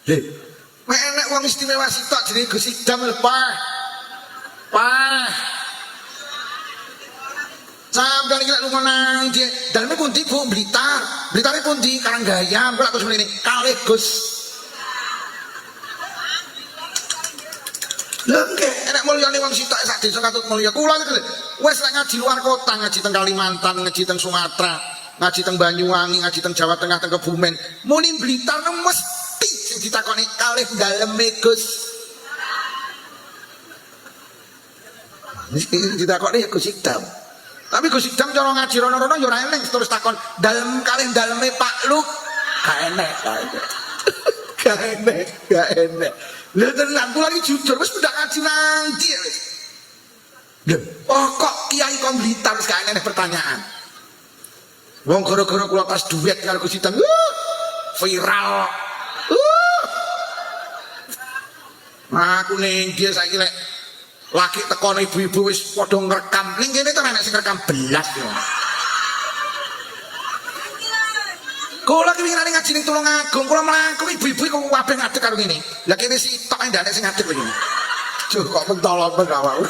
Lho, mek enek wong istimewa sitok jenenge Gus Idam lho, Pak. Sampai ini lunga nang dia daleme pundi Bu? Blitar. Blitare pundi? Karanggayam. Kok terus mrene kalih Gus. Lha nggih, enek mulyane wong sitok sak desa katut mulya. Kula iki wis nek ngaji luar kota, ngaji teng Kalimantan, ngaji teng Sumatera, ngaji teng Banyuwangi, ngaji teng Jawa Tengah, teng Kebumen. Muni Blitar mesti sing ditakoni kalih daleme Gus. Ditakoni ya Gus Idam. Tapi Gus Idam cara ngaji rono-rono ya ora enek terus takon dalem kalih daleme Pak Luk. Gak enek. Gak enek. Lha tenan kula iki jujur wis pendak ngaji nanti wis. Lho, kok kiai kon Blitar wis gak enek pertanyaan. Wong gara-gara kula pas duet karo Gus Idam viral. Aku ning dia saiki lek laki tekono ibu-ibu wis padha ngrekam. Ning kene to enek sing rekam belas yo. Kula ki winginane ngaji ning Tulungagung, kula mlangkung ibu-ibu kok kabeh ngadeg karo ngene. Lah kene sitok ndane sing ngadeg lho. Duh kok pentol-pentol awak.